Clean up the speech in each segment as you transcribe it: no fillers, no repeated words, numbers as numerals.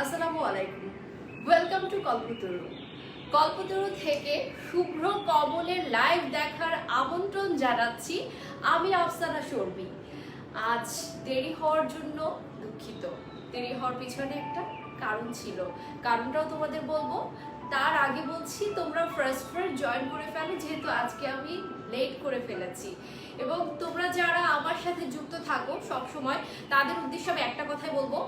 আসসালামু আলাইকুম, welcome to কল্পতরু। কল্পতরু থেকে শুভ্র কমলের লাইভ দেখার আমন্ত্রণ জানাচ্ছি। আমি আফসানা শর্বী। আজ দেরি হওয়ার জন্য দুঃখিত। দেরি হওয়ার পিছনে একটা কারণ ছিল, কারণটাও তোমাদের বলবো। তার আগে বলছি তোমরা ফার্স্ট জয়েন করে ফেলো, যেহেতু আজকে আমি লেট করে ফেলেছি। এবং তোমরা যারা আমার সাথে যুক্ত থাকো সব সময়, তাদের উদ্দেশ্যে আমি একটা কথাই বলবো,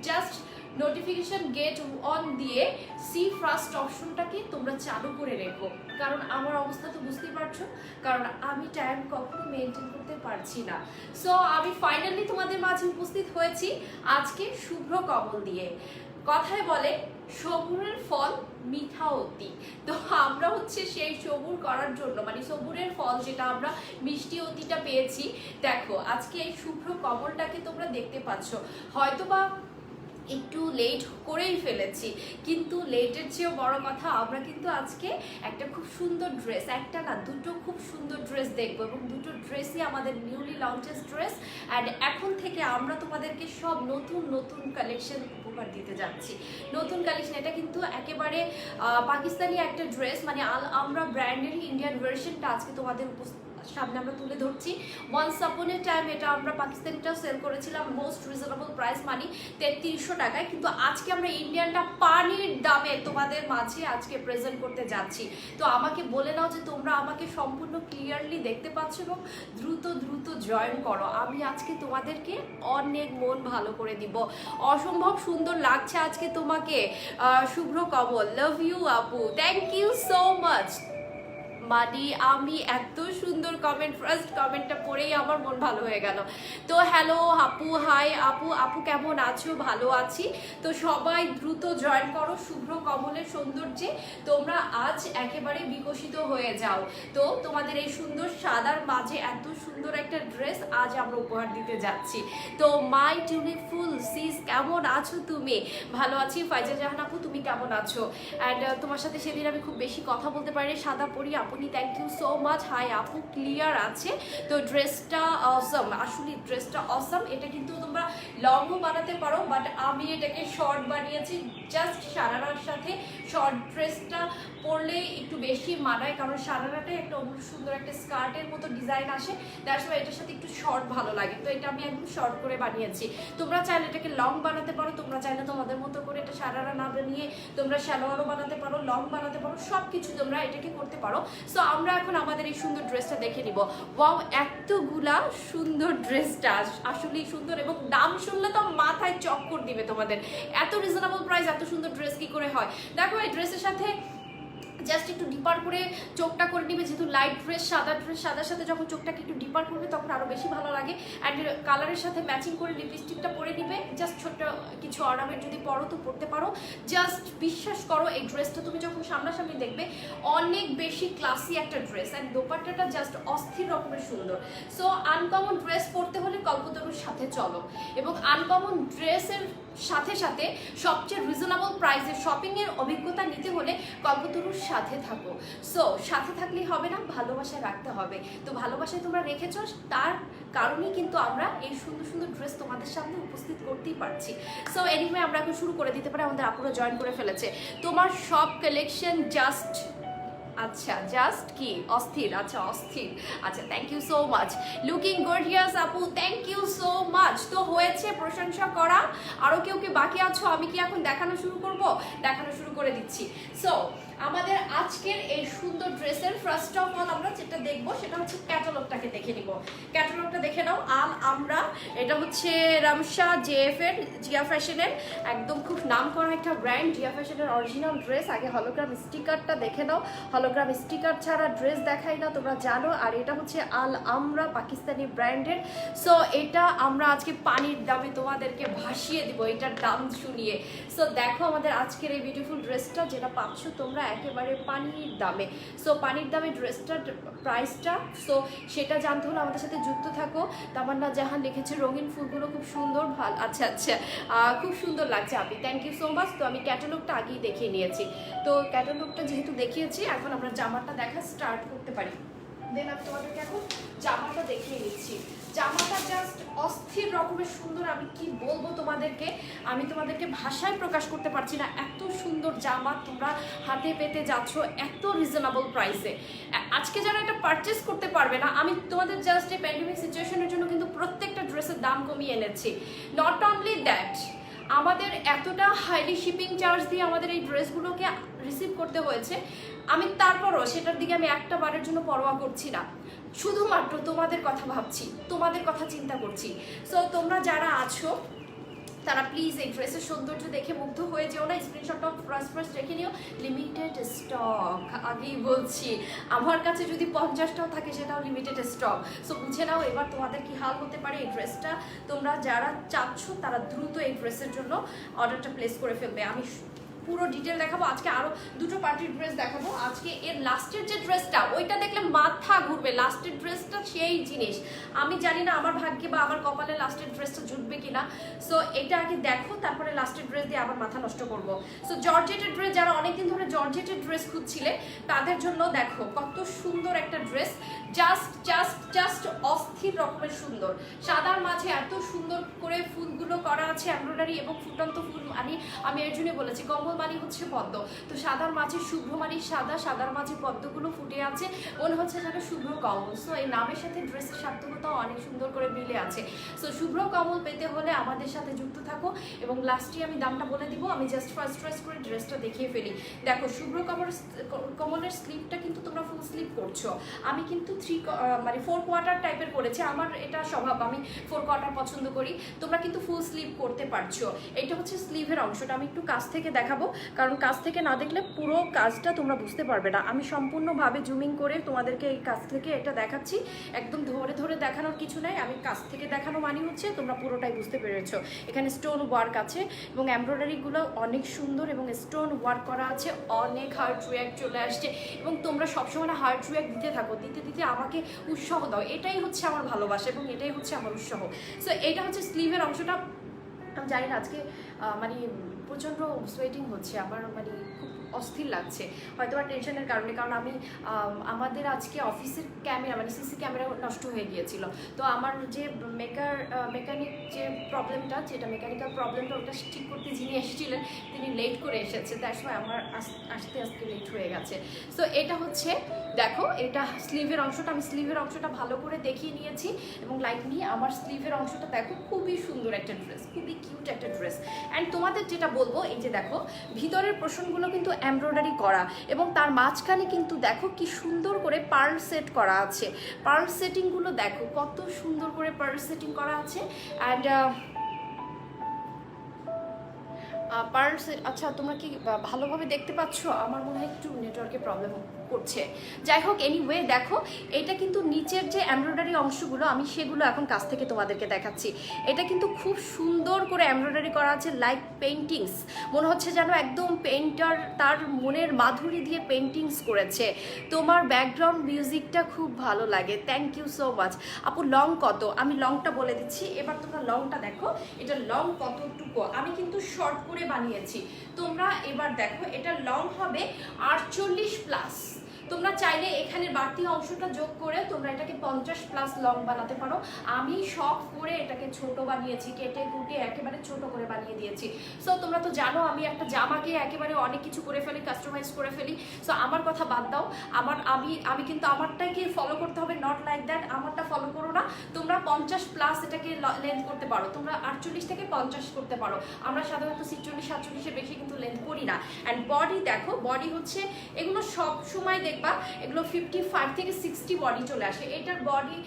জাস্ট নোটিফিকেশন গেট অন দিয়ে সি ফার্স্ট অপশনটাকে তোমরা চালু করে রেখো। কারণ আমার অবস্থা তো বুঝতেই পারছো, কারণ আমি টাইম কখনো মেনটেন করতে পারছি না। সো আমি ফাইনালি তোমাদের মাঝে উপস্থিত হয়েছি আজকে শুভ্র কমল দিয়ে। কথায় বলে সবুরের ফল মিঠা অতি। তো আমরা হচ্ছে সেই সবুর করার জন্য, মানে সবুরের ফল যেটা আমরা মিষ্টি অতিটা পেয়েছি। দেখো আজকে এই শুভ্র কমলটাকে তোমরা দেখতে পাচ্ছ, হয়তোবা একটু লেট করেই ফেলেছি, কিন্তু লেটের চেয়েও বড় কথা, আমরা কিন্তু আজকে একটা খুব সুন্দর ড্রেস, একটা না দুটো খুব সুন্দর ড্রেস দেখবো, এবং দুটো ড্রেসই আমাদের নিউলি লঞ্চেস ড্রেস। অ্যান্ড এখন থেকে আমরা তোমাদেরকে সব নতুন নতুন কালেকশন উপহার দিতে যাচ্ছি। নতুন কালেকশন, এটা কিন্তু একেবারে পাকিস্তানি একটা ড্রেস, মানে আমরা ব্র্যান্ডের ইন্ডিয়ান ভার্সনটা আজকে তোমাদের সামনে আমরা তুলে ধরছি। ওয়ান্স আপন এ টাইম এটা আমরা পাকিস্তানিটাও সেল করেছিলাম মোস্ট রিজনেবল প্রাইস, মানে 3300 টাকায়, কিন্তু আজকে আমরা ইন্ডিয়ানটা পানির দামে তোমাদের মাঝে আজকে প্রেজেন্ট করতে যাচ্ছি। তো আমাকে বলে নাও যে তোমরা আমাকে সম্পূর্ণ ক্লিয়ারলি দেখতে পাচ্ছ, এবং দ্রুত দ্রুত জয়েন করো। আমি আজকে তোমাদেরকে অনেক মন ভালো করে দিব। অসম্ভব সুন্দর লাগছে আজকে তোমাকে শুভ্র কমল। লাভ ইউ আপু, থ্যাংক ইউ সো মাচ। মানে আমি এত সুন্দর কমেন্ট, ফার্স্ট কমেন্টটা পড়েই আমার মন ভালো হয়ে গেল। তো হ্যালো আপু, হাই আপু, আপু কেমন আছো? ভালো আছি। তো সবাই দ্রুত জয়েন করো শুভ্র কমলের সৌন্দর্যে, তোমরা আজ একেবারে বিকশিত হয়ে যাও। তো তোমাদের এই সুন্দর সাদার মাঝে এত সুন্দর একটা ড্রেস আজ আমরা উপহার দিতে যাচ্ছি। তো মাই টিউলিফুল সিস, কেমন আছো তুমি? ভালো আছি। ফাইজা জাহান আপু, তুমি কেমন আছো? অ্যান্ড তোমার সাথে সেদিন আমি খুব বেশি কথা বলতে পারি, সাদা পরি আপু, thank you so much. Hi আপু, ক্লিয়ার আছে তো? ড্রেসটা অসম, আসলে ড্রেসটা অসম। এটা কিন্তু তোমরা লংও বানাতে পারো, বাট আমি এটাকে শর্ট বানিয়েছি। জাস্ট সারারার সাথে শর্ট ড্রেসটা পরলে একটু বেশি মানায়, কারণ সারারাতে একটা অন্য সুন্দর একটা স্কার্টের মতো ডিজাইন আসে, তার সময় এটার সাথে একটু শর্ট ভালো লাগে। তো এটা আমি একদম শর্ট করে বানিয়েছি। তোমরা চাইলে এটাকে লং বানাতে পারো, তোমরা চাইলে তোমাদের মতো করে এটা সারারা না বানিয়ে তোমরা সালোয়ারও বানাতে পারো, লং বানাতে পারো, সব কিছু তোমরা এটাকে করতে পারো। সো আমরা এখন আমাদের এই সুন্দর ড্রেসটা দেখে নিব। ওয়াও, এতগুলা সুন্দর ড্রেসটা আসলেই সুন্দর, এবং দাম শুনলে তো মাথায় চক্কর দিবে তোমাদের। এত রিজনেবল প্রাইস, এত সুন্দর ড্রেস কি করে হয়? দেখো এই ড্রেসের সাথে জাস্ট একটু ডিপার করে চোখটা করে নিবে, যেহেতু লাইট ড্রেস, সাদা ড্রেস, সাদার সাথে যখন চোখটাকে একটু ডিপার করবে তখন আরো বেশি ভালো লাগে। অ্যান্ড কালারের সাথে ম্যাচিং করে লিপস্টিকটা পরে নিবে। জাস্ট ছোট্ট কিছু অর্নামেন্ট যদি পরো তো পরতে পারো। জাস্ট বিশ্বাস করো, এই ড্রেসটা তুমি যখন সামনাসামনি দেখবে অনেক বেশি ক্লাসি একটা ড্রেস, অ্যান্ড দোপাট্টাটা জাস্ট অস্থির রকমের সুন্দর। সো আনকমন ড্রেস পরতে হলে কল্পতরুর সাথে চলো, এবং আনকমন ড্রেসের সাথে সাথে সবচেয়ে রিজনেবল প্রাইসে শপিংয়ের অভিজ্ঞতা নিতে হলে কল্পতরুর সাথে থাকো। সো সাথে থাকলেই হবে না, ভালোবাসা রাখতে হবে। তো ভালোবাসায় তোমরা রেখেছো, তার কারণেই কিন্তু আমরা এই সুন্দর সুন্দর ড্রেস তোমাদের সামনে উপস্থিত করতেই পারছি। সো এনিওয়ে আমরা এখন শুরু করে দিতে পারি। আমাদের আপুরা জয়েন করে ফেলেছে। তোমার সব কালেকশন জাস্ট, আচ্ছা জাস্ট কি অস্থির? আচ্ছা অস্থির, আচ্ছা thank you so much. Looking gorgeous আপু, থ্যাংক ইউ সো মাচ। তো হয়েছে প্রশংসা করা, আরও কেউ কি বাকি আছো? আমি কি এখন দেখানো শুরু করব? দেখানো শুরু করে দিচ্ছি। সো আমাদের আজকের এই সুন্দর ড্রেসের ফার্স্ট অফ অল আমরা যেটা দেখবো সেটা হচ্ছে ক্যাটালগটাকে দেখে নিব। ক্যাটালগটা দেখে নাও। আমরা এটা হচ্ছে রামশা জেএফ এর, জিয়া ফ্যাশনের, একদম খুব নাম করা একটা ব্র্যান্ড, জিয়া ফ্যাশনের অরিজিনাল ড্রেস। আগে হলোগ্রাম স্টিকারটা দেখে নাও, হলোগ্রাম স্টিকার ছাড়া ড্রেস দেখাই না, তোমরা জানো। আর এটা হচ্ছে আমরা পাকিস্তানি ব্র্যান্ডের। সো এটা আমরা আজকে পানির দামে তোমাদেরকে ভাসিয়ে দিব, এটার দাম শুনিয়ে। সো দেখো আমাদের আজকের এই বিউটিফুল ড্রেসটা যেটা পাচ্ছ তোমরা একেবারে পানির দামে। সো পানির দামে ড্রেসটার প্রাইসটা, সো সেটা জানতে হলে আমাদের সাথে যুক্ত থাকো। তামান্না জাহান লিখেছে রঙিন ফুলগুলো খুব সুন্দর, ভালো। আচ্ছা আচ্ছা, খুব সুন্দর লাগছে আপনি, থ্যাংক ইউ সো মাচ। তো আমি ক্যাটালগটা আগেই দেখিয়ে নিয়েছি। তো ক্যাটালগটা যেহেতু দেখিয়েছি, এখন আমরা জামাটা দেখা স্টার্ট করতে পারি। দেন আমি তোমাদেরকে এখন জামাটা দেখিয়ে নিচ্ছি। জামাটা জাস্ট অস্থির রকমের সুন্দর, আমি কি বলবো তোমাদেরকে, আমি তোমাদেরকে ভাষায় প্রকাশ করতে পারছি না। এত সুন্দর জামা তোমরা হাতে পেতে যাচ্ছ এত রিজনেবল প্রাইসে। আজকে যারা এটা পারচেস করতে পারবে না, আমি তোমাদের জাস্ট এই প্যান্ডেমিক সিচুয়েশনের জন্য কিন্তু প্রত্যেকটা ড্রেসের দাম কমিয়ে এনেছি। নট অনলি দ্যাট, আমাদের এতটা হাইলি শিপিং চার্জ দিয়ে আমাদের এই ড্রেসগুলোকে রিসিভ করতে হয়েছে, আমি তারপরও সেটার দিকে আমি একটা বারের জন্য পরোয়া করছি না। শুধুমাত্র তোমাদের কথা ভাবছি, তোমাদের কথা চিন্তা করছি। সো তোমরা যারা আছো তারা প্লিজ এই ড্রেসের সৌন্দর্য দেখে মুগ্ধ হয়ে যেও না, স্ক্রিনশটটা ফার্স্ট রেখে নিও। লিমিটেড স্টক, আগেই বলছি, আমার কাছে যদি 50টাও থাকে সেটাও লিমিটেড স্টক। সো বুঝে নাও এবার তোমাদের কি হাল হতে পারে। এই ড্রেসটা তোমরা যারা চাচ্ছ তারা দ্রুত এই ড্রেসের জন্য অর্ডারটা প্লেস করে ফেলবে। আমি পুরো ডিটেল দেখাবো, আজকে আরো দুটো পার্টির ড্রেস দেখাবো। আজকে এর লাস্টের যে ড্রেসটা, ওইটা দেখলে মাথা ঘুরবে। লাস্টের ড্রেসটা সেই জিনিস, আমি জানি না আমার ভাগ্যে বা আমার কপালে লাস্টের ড্রেসটা জুটবে কিনা। সো এটা আগে দেখো, তারপরে লাস্টের ড্রেস দিয়ে আবার মাথা নষ্ট করবো। সো জর্জেটের ড্রেস, যারা অনেকদিন ধরে জর্জেটের ড্রেস খুঁজছিলে তাদের জন্য দেখো কত সুন্দর একটা ড্রেস, জাস্ট অস্থির রকমের সুন্দর। সাদার মাঝে এত সুন্দর করে ফুলগুলো করা আছে, এমব্রয়ডারি এবং ফুটন্ত ফুল। আমি এর জন্য বলেছি কম্বল মানে হচ্ছে পদ্ম, তো সাদার মাঝে শুভ্র মানে সাদা, সাদার মাঝে পদ্মগুলো ফুটে আছে, মনে হচ্ছে যেন শুভ্র কমল। সো এই নামের সাথে ড্রেসের সার্থকতাও অনেক সুন্দর করে মিলে আছে। সো শুভ্র কমল পেতে হলে আমাদের সাথে যুক্ত থাকো। এবং লাস্টে আমি দামটা বলে দিব, আমি জাস্ট ফার্স্ট করে ড্রেসটা দেখিয়ে ফেলি। দেখো শুভ্র কমলের স্লিভটা কিন্তু তোমরা ফুল স্লিভ করছো, আমি কিন্তু 4 কোয়ার্টার টাইপের করেছি। আমার এটা স্বভাব, আমি 4 কোয়ার্টার পছন্দ করি। তোমরা কিন্তু ফুল স্লিভ করতে পারছো। এটা হচ্ছে স্লিভের অংশটা, আমি একটু কাছ থেকে দেখাবো, কারণ কাছ থেকে না দেখলে পুরো কাজটা তোমরা বুঝতে পারবে না। আমি সম্পূর্ণভাবে জুমিং করে তোমাদেরকে এই কাছ থেকে এটা দেখাচ্ছি, একদম ধরে দেখানোর কিছু নাই। আমি কাছ থেকে দেখানো মানে হচ্ছে তোমরা পুরোটাই বুঝতে পেরেছো। এখানে স্টোন ওয়ার্ক আছে এবং এমব্রয়ডারিগুলো অনেক সুন্দর এবং স্টোন ওয়ার্ক করা আছে, অনেক হার্ড ওয়ার্ক চলে আসছে। এবং তোমরা সবসময় হার্ড ওয়ার্ক দিতে থাকো, দিতে আমাকে উৎসাহ দাও। এটাই হচ্ছে আমার ভালোবাসা এবং এটাই হচ্ছে আমার উৎসাহ। সো এটা হচ্ছে স্লিভের অংশটা। আমি জানি না আজকে প্রচণ্ড সোয়েটিং হচ্ছে আমার, খুব অস্থির লাগছে, হয়তো বা টেনশনের কারণে। কারণ আমি আমাদের আজকে অফিসের ক্যামেরা সিসি ক্যামেরা নষ্ট হয়ে গিয়েছিল। তো আমার যে মেকানিক যে প্রবলেমটা, যেটা মেকানিক্যাল প্রবলেমটা, ওটা ঠিক করতে যিনি এসেছিলেন তিনি লেট করে এসেছে, তার সময় আমার আজকে লেট হয়ে গেছে। সো এটা হচ্ছে দেখো, এটা স্লিভের অংশটা, আমি স্লিভের অংশটা ভালো করে দেখিয়ে নিয়েছি এবং লাইট নিয়ে আমার স্লিভের অংশটা দেখো, খুবই সুন্দর একটা ড্রেস, খুবই কিউট একটা ড্রেস। অ্যান্ড তোমাদের যেটা বলবো, এই যে দেখো ভিতরের পোর্শনগুলো কিন্তু এমব্রয়ডারি করা এবং তার মাঝখানে কিন্তু দেখো কি সুন্দর করে পার্ল সেট করা আছে। পার্ল সেটিংগুলো দেখো কত সুন্দর করে পার্ল সেটিং করা আছে। অ্যান্ড পার্ল সেট, আচ্ছা তোমরা কি ভালোভাবে দেখতে পাচ্ছ? আমার মনে হয় একটু নেটওয়ার্কের প্রবলেম করছে। যাই হোক, এনিওয়ে দেখো এটা কিন্তু নিচের যে এমব্রয়ডারি অংশগুলো, আমি সেগুলো এখন কাছ থেকে তোমাদেরকে দেখাচ্ছি। এটা কিন্তু খুব সুন্দর করে এমব্রয়ডারি করা আছে, লাইক পেইন্টিংস। মনে হচ্ছে যেন একদম পেইন্টার তার মনের মাধুরী দিয়ে পেইন্টিংস করেছে। তোমার ব্যাকগ্রাউন্ড মিউজিকটা খুব ভালো লাগে, থ্যাংক ইউ সো মাচ আপু। লং কত? আমি লংটা বলে দিচ্ছি, এবার তোমরা লংটা দেখো, এটা লং কতটুকু। আমি কিন্তু শর্ট করে বানিয়েছি, তোমরা এবার দেখো এটা লং হবে 48+। তোমরা চাইলে এখানে বাড়তি অংশটা যোগ করে তোমরা এটাকে 50+ লং বানাতে পারো। আমি শখ করে এটাকে ছোট বানিয়েছি, কেটে কুটে একেবারে ছোট করে বানিয়ে দিয়েছি। সো তোমরা তো জানো আমি একটা জামাকে একেবারে অনেক কিছু করে ফেলি, কাস্টমাইজ করে ফেলি। সো আমার কথা বাদ দাও, আমি কিন্তু আমারটাকে ফলো করতে হবে, নট লাইক দ্যাট। আমারটা ফলো করো না, তোমরা 50+ এটাকে লেন্থ করতে পারো, তোমরা 48 থেকে 50 করতে পারো। আমরা সাধারণত 46-47-এর বেশি কিন্তু লেন্থ করি না। অ্যান্ড বডি দেখো, বডি হচ্ছে এগুলো সব সময় দেখবা এগুলো 55 থেকে 60 বডি চলে আসে। এটার বডি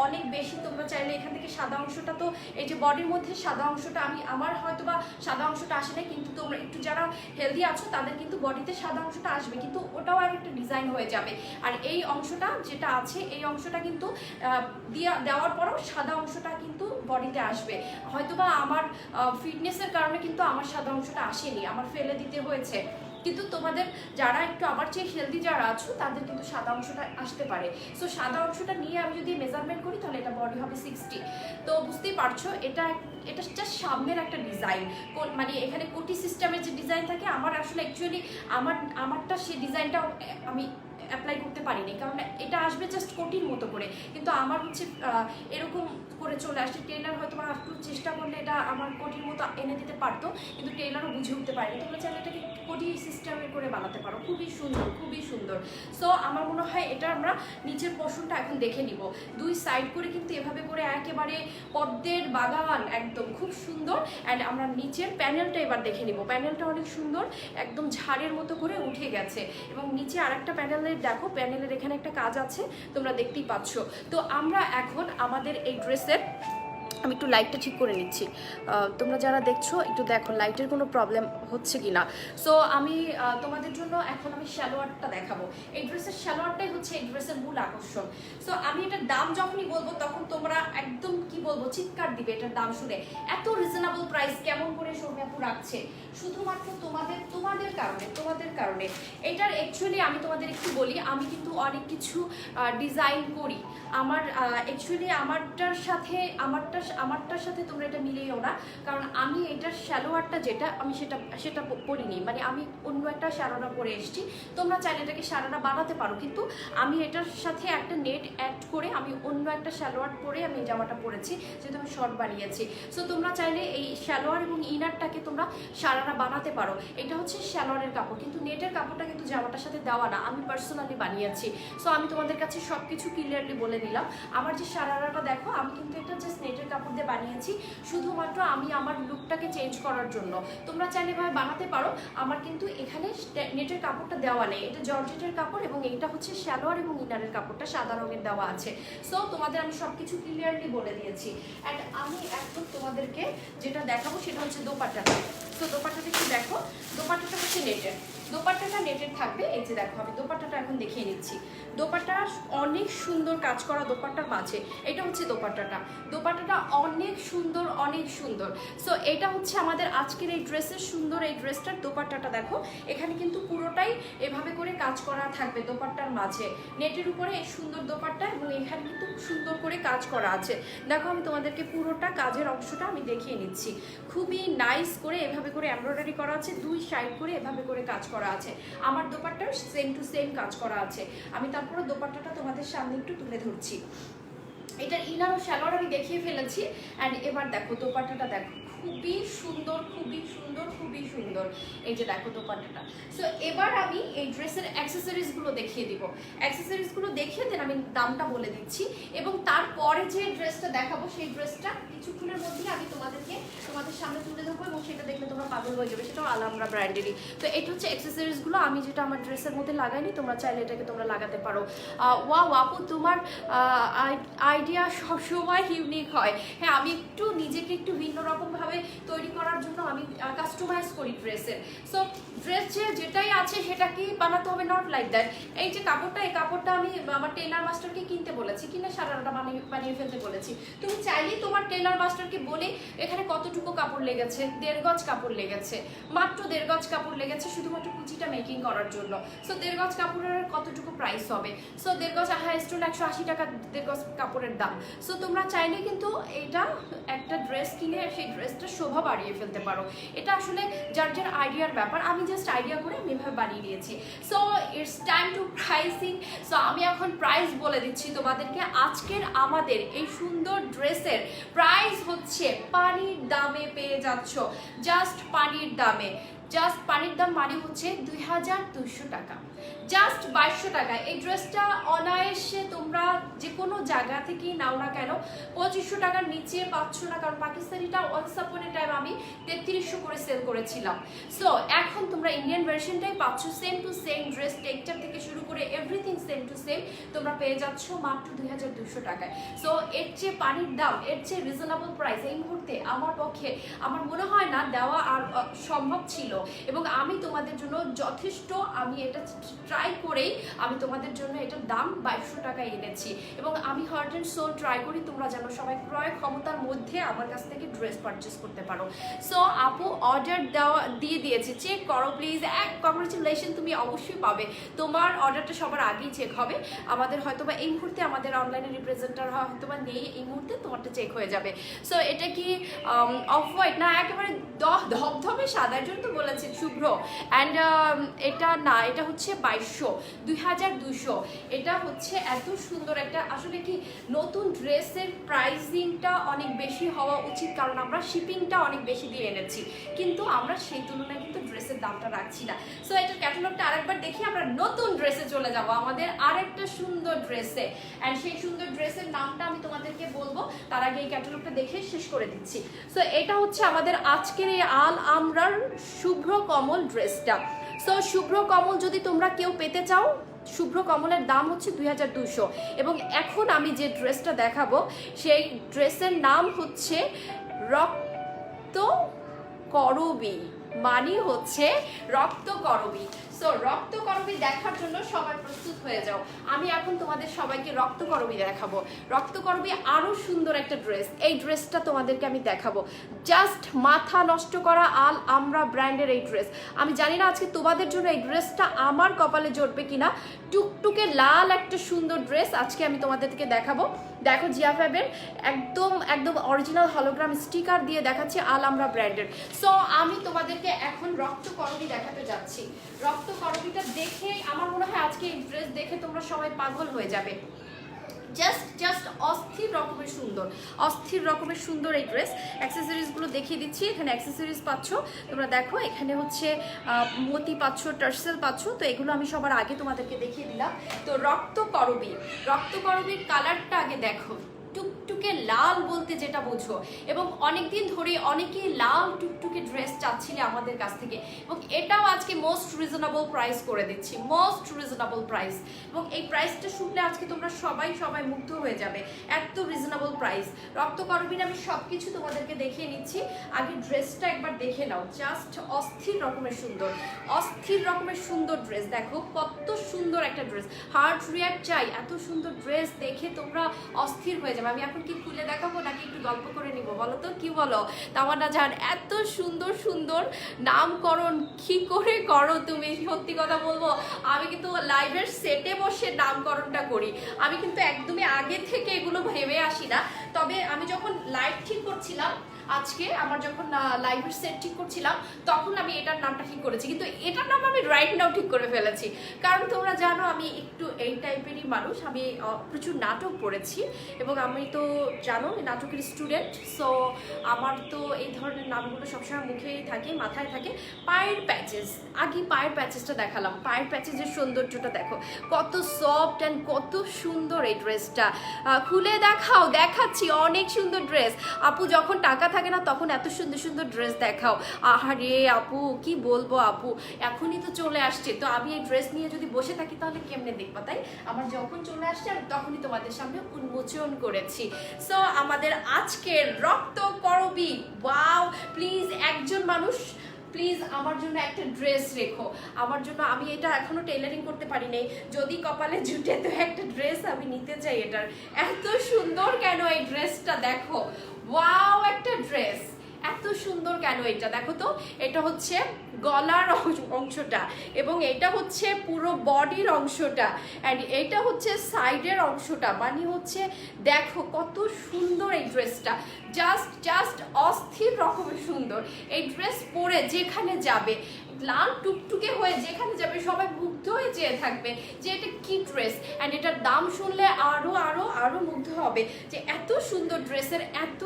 অনেক বেশি। তোমরা চাইলে এখান থেকে সাদা অংশটা, তো এই যে বডির মধ্যে সাদা অংশটা, আমার হয়তো বা সাদা অংশটা আসে না, কিন্তু তোমরা একটু যারা হেলদি আছো তাদের কিন্তু বডিতে সাদা অংশটা আসবে, কিন্তু ওটাও আর একটা ডিজাইন হয়ে যাবে। আর এই অংশটা যেটা আছে, এই অংশটা কিন্তু দেওয়ার পরও সাদা অংশটা কিন্তু বডিতে আসবে। হয়তো বা আমার ফিটনেসের কারণে কিন্তু আমার সাদা অংশটা আসেনি, আমার ফেলে দিতে হয়েছে। কিন্তু তোমাদের যারা একটু আমার চেয়ে হেলদি যারা আছো তাদের কিন্তু সাদা অংশটা আসতে পারে। সো সাদা অংশটা নিয়ে আমি যদি মেজারমেন্ট করি তাহলে এটা বডি হবে 60। তো বুঝতেই পারছো এটা জাস্ট সামনের একটা ডিজাইন, এখানে কোটি সিস্টেমের যে ডিজাইন থাকে, আমার আসলে অ্যাকচুয়ালি আমারটা সেই ডিজাইনটা আমি অ্যাপ্লাই করতে পারিনি, কারণ এটা আসবে জাস্ট কোটির মতো করে, কিন্তু আমার হচ্ছে এরকম করে চলে আসছে। টেলার হয়তো একটু চেষ্টা করলে এটা আমার কোটির মতো এনে দিতে পারতো, কিন্তু টেলারও বুঝে উঠতে পারেনি। তোমরা চাইলে এটাকে কোটি সিস্টেমের করে বানাতে পারো, খুবই সুন্দর, খুবই সুন্দর। সো আমার মনে হয় এটা আমরা নিচের পোর্শনটা এখন দেখে নিব। দুই সাইড করে কিন্তু এভাবে করে একেবারে পদ্মের বাগান, একদম খুব সুন্দর। অ্যান্ড আমরা নিচের প্যানেলটা এবার দেখে নিব। প্যানেলটা অনেক সুন্দর, একদম ঝাড়ের মতো করে উঠে গেছে। এবং নিচে আরেকটা প্যানেলের দেখো, প্যানেলের এখানে একটা কাজ আছে, তোমরা দেখতেই পাচ্ছ। তো আমরা এখন আমাদের এই ড্রেসের, আমি একটু লাইটটা ঠিক করে নিচ্ছি, তোমরা যারা দেখছো একটু দেখো লাইটের কোনো প্রবলেম হচ্ছে কি না। সো আমি তোমাদের জন্য এখন আমি সালোয়ারটা দেখাবো। এই ড্রেসের সালোয়ারটাই হচ্ছে এই ড্রেসের মূল আকর্ষণ। সো আমি এটার দাম যখনই বলবো তখন তোমরা একদম কি বলবো চিৎকার দিবে এটার দাম শুনে। এত রিজনেবল প্রাইস কেমন করে শর্মি আপু রাখছে, শুধুমাত্র তোমাদের কারণে। এটার অ্যাকচুয়ালি আমি তোমাদের একটু বলি, আমি কিন্তু অনেক কিছু ডিজাইন করি। আমার অ্যাকচুয়ালি আমারটার সাথে তোমরা এটা মিলিয়েও না, কারণ আমি এটার সালোয়ারটা যেটা আমি সেটা পরিনি, মানে আমি অন্য একটা সারারা পরে এসেছি। তোমরা চাইলে এটাকে সারারা বানাতে পারো, কিন্তু আমি এটার সাথে একটা নেট অ্যাড করে আমি অন্য একটা সালোয়ার পরে আমি এই জামাটা পরেছি, যেহেতু আমি শর্ট বানিয়েছি। সো তোমরা চাইলে এই সালোয়ার এবং ইনারটাকে তোমরা সারারা বানাতে পারো। এটা হচ্ছে সালোয়ারের কাপড়, কিন্তু নেটের কাপড়টা কিন্তু জামাটার সাথে দেওয়া না, আমি পার্সোনালি বানিয়েছি। সো আমি তোমাদের কাছে সব কিছু ক্লিয়ারলি বলে দিলাম। আমার যে সারারাটা দেখো, আমি কিন্তু এটা জাস্ট নেটের কাপড় দিয়ে বানিয়েছি, শুধুমাত্র আমি আমার লুকটাকে চেঞ্জ করার জন্য। তোমরা চাইলে এভাবে বানাতে পারো। আমার কিন্তু এখানে নেটের কাপড়টা দেওয়া নেই, এটা জর্জেটের কাপড়, এবং এইটা হচ্ছে সালোয়ার এবং ইনারের কাপড়টা সাদা রঙের দেওয়া আছে। সো তোমাদের আমি সব কিছু ক্লিয়ারলি বলে দিয়েছি। অ্যান্ড আমি এখন তোমাদেরকে যেটা দেখাবো সেটা হচ্ছে দোপাট্টাটা। তো দোপাট্টাটা একটু দেখো, দোপাট্টাটা হচ্ছে নেটের, দোপাট্টাটা নেটের থাকবে। এই যে দেখো, আমি দোপাট্টাটা এখন দেখিয়ে নিচ্ছি। দোপাট্টা অনেক সুন্দর কাজ করা দোপাট্টার মাঝে, এটা হচ্ছে দোপাট্টাটা অনেক সুন্দর, অনেক সুন্দর। সো এটা হচ্ছে আমাদের আজকের এই ড্রেসের সুন্দর, এই ড্রেসটার দোপাট্টাটা দেখো, এখানে কিন্তু পুরোটাই এভাবে করে কাজ করা থাকবে দোপাট্টার মাঝে, নেটের উপরে এই সুন্দর দোপাট্টা, এবং এখানে কিন্তু সুন্দর করে কাজ করা আছে। দেখো আমি তোমাদেরকে পুরোটা কাজের অংশটা আমি দেখিয়ে নিচ্ছি। খুবই নাইস করে এভাবে করে এমব্রয়ডারি করা আছে, দুই সাইড করে এভাবে করে কাজ করা আছে। আমার দোপাট্টার সেম টু সেম কাজ করা আছে। আমি তারপরে দোপাট্টাটা তোমাদের সামনে একটু তুলে ধরছি। এটার ইনার ও সালোয়ার আমি দেখিয়ে ফেলেছি। অ্যান্ড এবার দেখো দোপাট্টাটা দেখো, খুবই সুন্দর, খুবই সুন্দর, খুবই সুন্দর। এই যে দেখো দোপাট্টাটা। সো এবার আমি এই ড্রেসের অ্যাক্সেসরিজগুলো দেখিয়ে দিব। অ্যাক্সেসরিজগুলো দেখিয়ে দেন আমি দামটা বলে দিচ্ছি, এবং তারপরে যে ড্রেসটা দেখাবো সেই ড্রেসটা কিছুক্ষণের মধ্যেই আমি তোমাদের সামনে তুলে ধরবো, এবং সেটা দেখলে তোমরা পাগল হয়ে যাবে। সেটাও আলহামরা ব্র্যান্ডেরই। তো এটা হচ্ছে অ্যাক্সেসরিজগুলো, আমি যেটা আমার ড্রেসের মধ্যে লাগাইনি, তোমরা চাইলে এটাকে তোমরা লাগাতে পারো। ওয়াও আপু, তোমার আইডিয়া সবসময় ইউনিক হয়। হ্যাঁ, আমি নিজেকে একটু ভিন্ন রকমভাবে তৈরি করার জন্য আমি কাস্টমাইজ করি ড্রেসের। সো ড্রেস যেটাই আছে সেটাকেই বানাতে হবে, নট লাইক দ্যাট। এই যে কাপড়টা, এই কাপড়টা আমি আমার টেলার মাস্টারকে কিনতে বলেছি, কিনে সারাটা বানিয়ে ফেলতে বলেছি। তুমি চাইলেই তোমার টেলার মাস্টারকে বলে এখানে কতটুকু কাপড় লেগেছে, 1.5 গজ কাপড় লেগেছে, মাত্র 1.5 গজ কাপড় লেগেছে শুধুমাত্র কুচিটা মেকিং করার জন্য। সো 1.5 গজ কাপড়ের কতটুকু প্রাইস হবে? সো 1.5 গজ হাইস্ট 180 টাকা 1.5 গজ কাপড়ের দাম। সো তোমরা চাইলে কিন্তু এটা একটা ড্রেস কিনে সেই ড্রেসটা শোভা বাড়িয়ে ফেলতে পারো। এটা আসলে যার যার আইডিয়ার ব্যাপার, আমি জাস্ট আইডিয়া করে আমি এভাবে বানিয়ে নিয়েছি। So it's time to pricing. So আমি এখন প্রাইস বলে দিচ্ছি তোমাদেরকে। আজকের আমাদের এই সুন্দর ড্রেসের প্রাইস হচ্ছে পানির দামে পেয়ে যাচ্ছ, জাস্ট পানির দামে। জাস্ট পানির দাম মানে হচ্ছে 2200 টাকা, জাস্ট 2200 টাকা। এই ড্রেসটা অনায়াসে তোমরা যে কোনো জায়গা থেকেই নাও না কেন 2500 টাকার নিচে পাচ্ছ না, কারণ পাকিস্তানিটা ওয়ান্স আপন এ টাইম আমি 3300 করে সেল করেছিলাম। সো এখন তোমরা ইন্ডিয়ান ভার্সনটাই পাচ্ছ, same to same dress, texture থেকে শুরু করে এভরিথিং সেম টু সেম তোমরা পেয়ে যাচ্ছ মাত্র 2200 টাকায়। সো এর চেয়ে পানির দাম, এর চেয়ে রিজনেবল প্রাইস এই মুহূর্তে আমার পক্ষে আমার মনে হয় না দেওয়া আর সম্ভব ছিল। এবং আমি তোমাদের জন্য যথেষ্ট, আমি এটা ট্রাই করেই আমি তোমাদের জন্য এটার দাম 2200 টাকায় এনেছি, এবং আমি হার্ট অ্যান্ড সোল ট্রাই করি তোমরা যেন সবাই ক্রয় ক্ষমতার মধ্যে আমার কাছ থেকে ড্রেস পারচেস করতে পারো। সো আপু অর্ডার দিয়ে দিয়েছি, চেক করো প্লিজ। কংগ্রেচুলেশন, তুমি অবশ্যই পাবে। তোমার অর্ডারটা সবার আগেই চেক হবে। আমাদের হয়তোবা এই মুহূর্তে আমাদের অনলাইনে রিপ্রেজেন্টার হয়তোবা নেই, এই মুহূর্তে তোমারটা চেক হয়ে যাবে। সো এটা কি অফ হোয়াইট না একেবারে ধবধবে সাদার জন্য তো বলেছে শুভ্র, অ্যান্ড এটা না, এটা হচ্ছে 2200 এটা হচ্ছে এত সুন্দর একটা, আসলে কি নতুন ড্রেসের প্রাইসিংটা অনেক বেশি হওয়া উচিত, কারণ আমরা শিপিংটা অনেক বেশি দিয়ে এনেছি, কিন্তু আমরা সেই তুলনায় কিন্তু ড্রেসের দামটা রাখছি না। সো এটার ক্যাটালগটা আরেকবার দেখি, আমরা নতুন ড্রেসে চলে যাব, আমাদের আরেকটা সুন্দর ড্রেসে। অ্যান্ড সেই সুন্দর ড্রেসের নামটা আমি তোমাদেরকে বলবো, তার আগে এই ক্যাটালগটা দেখে শেষ করে দিচ্ছি। সো এটা হচ্ছে আমাদের আজকের এই আল আমরার শুভ্র কমল ড্রেসটা। সো শুভ্র কমল যদি তোমরা কেউ পেতে চাও, শুভ্র কমলের দাম হচ্ছে 2200। এবং এখন আমি যে ড্রেসটা দেখাবো সেই ড্রেসের নাম হচ্ছে রক্ত করবী, মানে হচ্ছে রক্ত করবী। সো রক্ত করবী দেখার জন্য সবাই প্রস্তুত হয়ে যাও, আমি এখন তোমাদের সবাইকে রক্ত করবী দেখাবো। রক্ত করবী আরো সুন্দর একটা ড্রেস, এই ড্রেসটা তোমাদেরকে আমি দেখাবো, জাস্ট মাথা নষ্ট করা আল আমরা ব্র্যান্ডের এই ড্রেস। আমি জানি না আজকে তোমাদের জন্য এই ড্রেসটা আমার কপালে জড়বে কিনা, টুকটুকে লাল একটা সুন্দর ড্রেস আজকে আমি তোমাদেরকে দেখাবো। দেখো জিয়া ফ্যাবের একদম একদম অরিজিনাল হলোগ্রাম স্টিকার দিয়ে দেখাচ্ছি আল আমরা ব্র্যান্ডের। সো আমি তোমাদেরকে এখন রক্ত করবী দেখাতে যাচ্ছি। রক্ত করবীটা দেখে আমার মনে হয় আজকে এই ড্রেস দেখে তোমরা সবাই পাগল হয়ে যাবে। জাস্ট অস্থির রকমের সুন্দর, অস্থির রকমের সুন্দর এই ড্রেস। অ্যাক্সেসরিজগুলো দেখিয়ে দিচ্ছি, এখানে অ্যাক্সেসরিজ পাচ্ছ তোমরা, দেখো এখানে হচ্ছে মতি পাচ্ছ, টার্সেল পাচ্ছ, তো এগুলো আমি সবার আগে তোমাদেরকে দেখিয়ে দিলাম। তো রক্ত করবীর কালারটা আগে দেখো, টুকটুকে লাল বলতে যেটা বোঝো, এবং অনেকদিন ধরে অনেকেই লাল টুকটুকে ড্রেস চাচ্ছিলে আমাদের কাছ থেকে, এবং এটাও আজকে মোস্ট রিজনেবল প্রাইস করে দিচ্ছি, মোস্ট রিজনেবল প্রাইস। এবং এই প্রাইসটা শুনলে আজকে তোমরা সবাই মুগ্ধ হয়ে যাবে, এত রিজনেবল প্রাইস। রক্ত করবীর আমি সবকিছু তোমাদেরকে দেখিয়ে নিচ্ছি, আগে ড্রেসটা একবার দেখে নাও, জাস্ট অস্থির রকমের সুন্দর, অস্থির রকমের সুন্দর ড্রেস। দেখো কত সুন্দর একটা ড্রেস, হার্ট রিয়াক্ট চাই, এত সুন্দর ড্রেস দেখে তোমরা অস্থির হয়ে যাবে। আমি এখন কি খুলে দেখাবো নাকি একটু গল্প করে নিব বলো তো, কি বলো তামান্না জান? এত সুন্দর সুন্দর নামকরণ কি করে করো তুমি, সত্যি কথা বলবো আমি কিন্তু লাইভের সেটে বসে নামকরণটা করি, আমি কিন্তু একদমই আগে থেকে এগুলো ভেবে আসি না। তবে আমি যখন লাইভ ঠিক করছিলাম আজকে, আমার যখন লাইভের সেট ঠিক করছিলাম তখন আমি এটার নামটা ঠিক করেছি, কিন্তু এটার নাম আমি রাইট নাও ঠিক করে ফেলেছি, কারণ তোমরা জানো আমি একটু এই টাইপেরই মানুষ, আমি প্রচুর নাটক পড়েছি এবং আমি তো জানো নাটকের স্টুডেন্ট। সো আমার তো এই ধরনের নামগুলো সবসময় মুখেই থাকে, মাথায় থাকে। পায়ের প্যাচেস, আগে পায়ের প্যাচেসটা দেখালাম, পায়ের প্যাচেসের সৌন্দর্যটা দেখো, কত সফট অ্যান্ড কত সুন্দর এই ড্রেসটা। খুলে দেখাও, দেখাচ্ছি, অনেক সুন্দর ড্রেস। আপু যখন টাকা থাকে না তখন এত সুন্দর সুন্দর ড্রেস দেখাও, আহারে আপু কি বলবো আপু, এখনই তো চলে আসছে, তো আমি এই ড্রেস নিয়ে যদি বসে থাকি তাহলে কেমনে দেখবা, তাই আমার যখন চলে আসছে আমি তখনই তোমাদের সামনে উন্মোচন করেছি। সো আমাদের আজকের রক্ত করবী, ওয়াও, প্লিজ একজন মানুষ প্লিজ আমার জন্য একটা ড্রেস রেখো, আমার জন্য, আমি এটা এখনো টেলারিং করতে পারি নাই, যদি কপালে জুটে তো একটা ড্রেস আমি নিতে চাই। এটার এত সুন্দর কেন এই ড্রেসটা, দেখো ওয়াও একটা ড্রেস, এত সুন্দর কেন এটা, দেখো তো এটা হচ্ছে গলার অংশটা এবং এটা হচ্ছে পুরো বডির অংশটা, অ্যান্ড এটা হচ্ছে সাইডের অংশটা, মানে হচ্ছে দেখো কত সুন্দর এই ড্রেসটা, জাস্ট অস্থির রকমের সুন্দর। এই ড্রেস পরে যেখানে যাবে, লাল টুকটুকে হয়ে যেখানে যাবে সবাই মুগ্ধ হয়ে চেয়ে থাকবে যে এটা কি ড্রেস, অ্যান্ড এটার দাম শুনলে আরো আরো আরো মুগ্ধ হবে যে এত সুন্দর ড্রেসের এত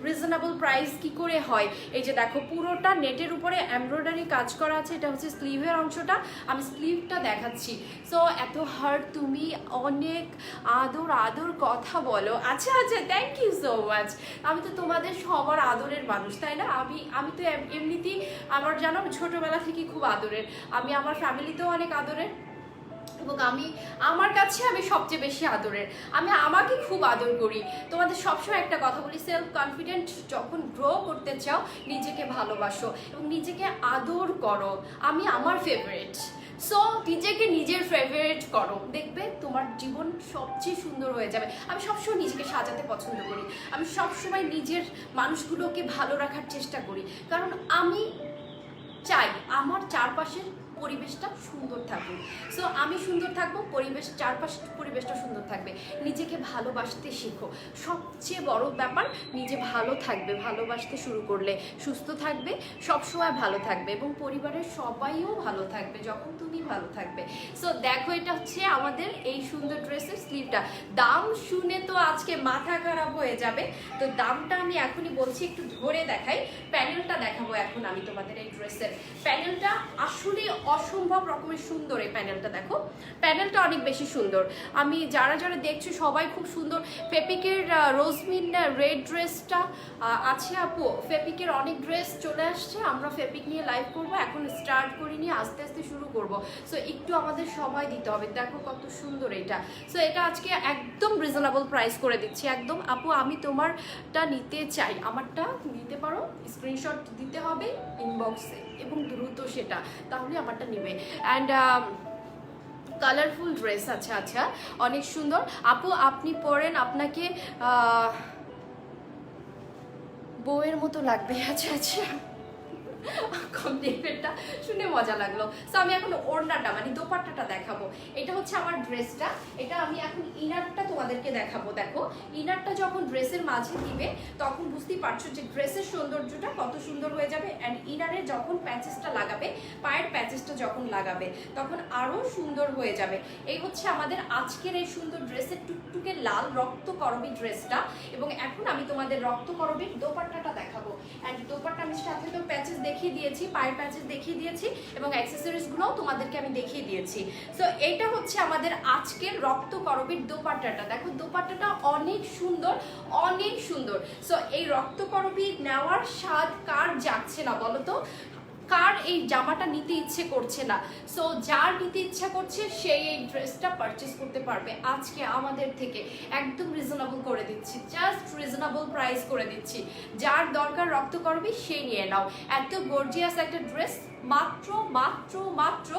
রিজনেবল প্রাইস কি করে হয়। এই যে দেখো পুরোটা নেটের উপরে এমব্রয়ডারি কাজ করা আছে, এটা হচ্ছে স্লিভের অংশটা, আমি স্লিভটা দেখাচ্ছি। সো এত হার্ট, তুমি অনেক আদর কথা বলো, আচ্ছা থ্যাংক ইউ সো মাচ, আমি তো তোমাদের সবার আদরের মানুষ, তাই না? আমি তো এমনিতেই আমার জানো ছোটবেলা থেকে খুব আদরের, আমি আমার ফ্যামিলিতেও অনেক আদরের, এবং আমার কাছে আমি সবচেয়ে বেশি আদরের, আমি আমাকে খুব আদর করি। তোমাদের সবসময় একটা কথা বলি, সেলফ কনফিডেন্ট যখন গ্রো করতে চাও নিজেকে ভালোবাসো এবং নিজেকে আদর করো, আমি আমার ফেভারিট। সো নিজেকে নিজের ফেভারিট করো, দেখবে তোমার জীবন সবচেয়ে সুন্দর হয়ে যাবে। আমি সবসময় নিজেকে সাজাতে পছন্দ করি, আমি সবসময় নিজের মানুষগুলোকে ভালো রাখার চেষ্টা করি, কারণ আমি চাই আমার চারপাশের পরিবেশটা সুন্দর থাকুক। সো আমি সুন্দর থাকবো, পরিবেশ, চারপাশের পরিবেশটা সুন্দর থাকবে। নিজেকে ভালোবাসতে শিখো, সবচেয়ে বড় ব্যাপার। নিজে ভালো থাকবে, ভালোবাসতে শুরু করলে সুস্থ থাকবে, সবসময় ভালো থাকবে এবং পরিবারের সবাইও ভালো থাকবে যখন তুমি ভালো থাকবে। সো দেখো, এটা হচ্ছে আমাদের এই সুন্দর ড্রেসের স্লিভটা। দাম শুনে তো আজকে মাথা খারাপ হয়ে যাবে, তো দামটা আমি এখনই বলছি, একটু ধরে দেখাই। প্যানেলটা দেখাবো এখন আমি তোমাদের। এই ড্রেসের প্যানেলটা আসলে অসম্ভব রকমের সুন্দর। এই প্যানেলটা দেখো, প্যানেলটা অনেক বেশি সুন্দর। আমি যারা যারা দেখছো সবাই খুব সুন্দর। ফেপিকের রোজমিন রেড ড্রেসটা আছে আপু, ফেপিকের অনেক ড্রেস চলে আসছে, আমরা ফেপিক নিয়ে লাইভ করব, এখন স্টার্ট করিনি, আস্তে আস্তে শুরু করব। সো একটু আমাদের সময় দিতে হবে। দেখো কত সুন্দর এটা। সো এটা আজকে একদম রিজনেবল প্রাইস করে দিচ্ছি একদম। আপু আমি তোমারটা নিতে চাই, আমারটা নিতে পারো, স্ক্রিনশট দিতে হবে ইনবক্সে এবং দ্রুত সেটা, তাহলে আমারটা নেবে। অ্যান্ড কালারফুল ড্রেস, আচ্ছা আচ্ছা, অনেক সুন্দর আপু, আপনি পরেন, আপনাকে বউয়ের মতো লাগবে। আচ্ছা আচ্ছা, কমপ্লিমেন্টটা শুনে মজা লাগলো। সো আমি এখন ওড়নাটা মানে দোপাট্টাটা দেখাবো। এটা হচ্ছে আমার ড্রেসটা, এটা আমি এখন ইনারটা তোমাদেরকে দেখাবো। দেখো ইনারটা যখন ড্রেসের মাঝে দিবে তখন বুঝতেই পারছো যে ড্রেসের সৌন্দর্যটা কত সুন্দর হয়ে যাবে। অ্যান্ড ইনারে যখন প্যাচেসটা লাগাবে, পায়ের প্যাচেসটা যখন লাগাবে তখন আরো সুন্দর হয়ে যাবে। এই হচ্ছে আমাদের আজকের এই সুন্দর ড্রেসের টুকটুকে লাল রক্ত করবী ড্রেসটা। এবং এখন আমি তোমাদের রক্ত করবীর দোপাট্টাটা দেখাবো। অ্যান্ড দোপাট্টা আমি সাথে তো প্যাচেস দেখিয়ে দিয়েছি, পায়ের প্যাচেস দেখিয়ে দিয়েছি এবং অ্যাক্সেসরিজগুলোও তোমাদেরকে আমি দেখিয়ে দিয়েছি। সো এটা হচ্ছে আমাদের আজকের রক্ত করবীর দোপাট্টাটা। দেখো দোপাট্টাটা অনেক সুন্দর, অনেক সুন্দর। সো এই রক্ত করবী নেওয়ার স্বাদ কার জাগছে না বলো তো? কার এই জামাটা নিতে ইচ্ছে করছে না? সো যার নিতে ইচ্ছা করছে সেই এই ড্রেসটা পারচেস করতে পারবে আজকে আমাদের থেকে। একদম রিজনেবল করে দিচ্ছি, জাস্ট রিজনেবল প্রাইস করে দিচ্ছি। যার দরকার রক্ত করবি সেই নিয়ে নাও। এত গর্জিয়াস একটা ড্রেস মাত্র মাত্র মাত্র